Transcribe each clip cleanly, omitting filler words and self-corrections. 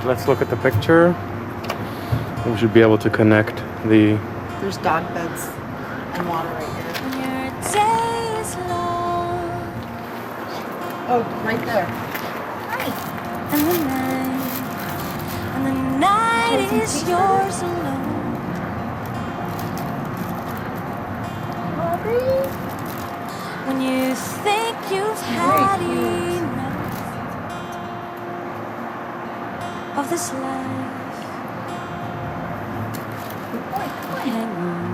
Wait, let's look at the picture. We should be able to connect the... There's dog beds and water right here. Oh, right there. Hi. And the night is yours alone. When you think you've had enough of this life, hang on.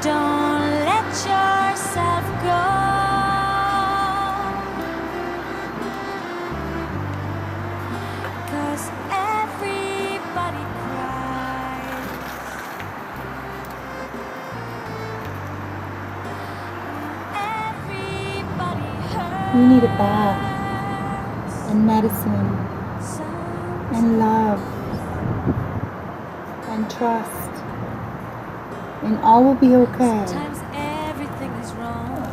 Don't let yourself go. 'Cause everybody cries. Everybody hurts. You need a bath and medicine and love and trust. And all will be okay. Sometimes everything is wrong.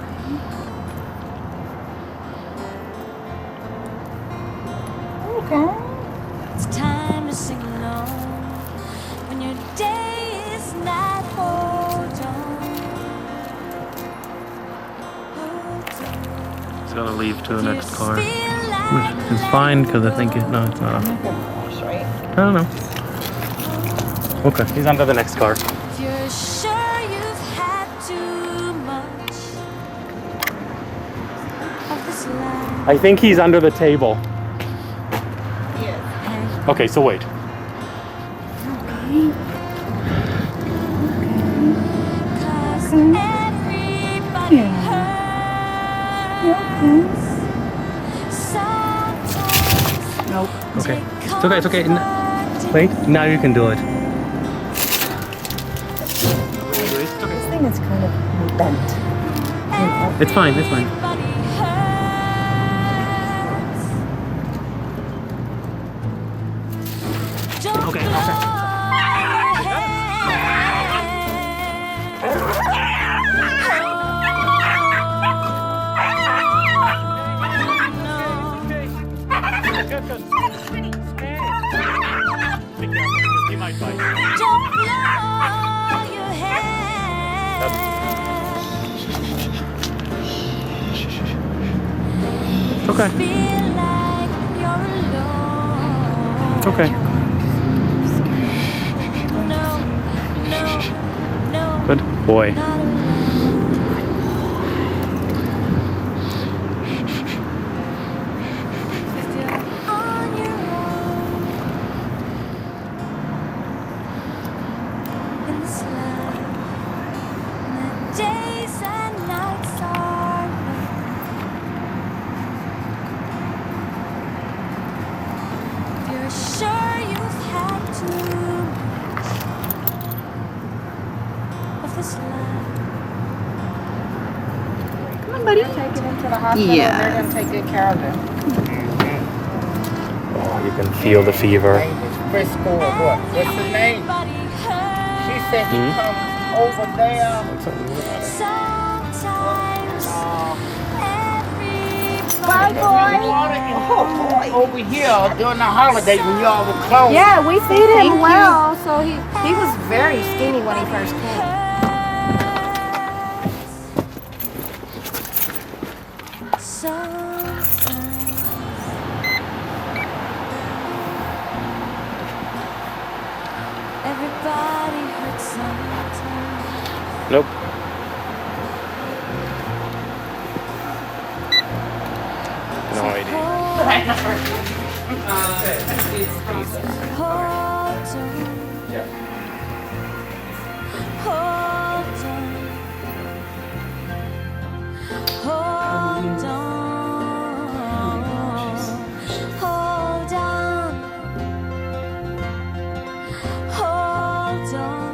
Okay. It's time to sing along. When your day is not, hold on. Hold on. It's gonna leave to the next car. Feel like Which is fine, because I think it... No, it's not. Right? I don't know. Okay, he's under the next car. if you're sure you've had too much of this life. I think he's under the table. Yes. Okay, so wait. Cause everybody hurts. Sometimes Nope. Okay. It's okay, it's okay. Wait, now you can do it. This thing is kind of bent. It's fine, it's fine. everybody hurts. Don't Okay, blow okay. your Good, good. He might bite. Don't blow your head. It's okay. Feel like you're alone. It's okay. No, no, no, Good boy. not alone. If you're on your own in this life, and the days and nights are long. If you're sure you've had too much of this life. Come on, buddy. Take him into the hospital. Yes. They're going to take good care of him. Oh, you can feel the fever. Name is Frisco or what? What's his name? Everybody She hurts. said he comes over there. Sometimes everybody Bye, boy. Over here during the holidays when y'all were closed. Yeah, we feed him well, so he was very skinny when he first came. Sometimes everybody hurts sometimes. Nope. No idea. Hold on. Yeah. Hold on. Hold on. Hold on. Hold on.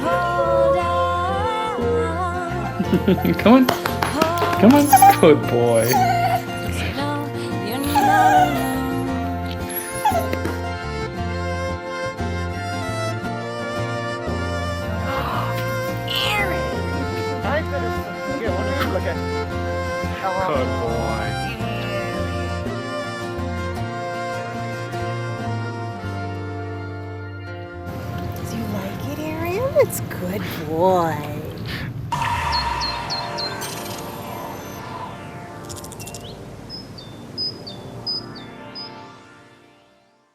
Hold on. Come on. Come on. Good boy. No, you're not alone. I could have get one of look at. Good boy. Do you like it, Ariel? It's good boy.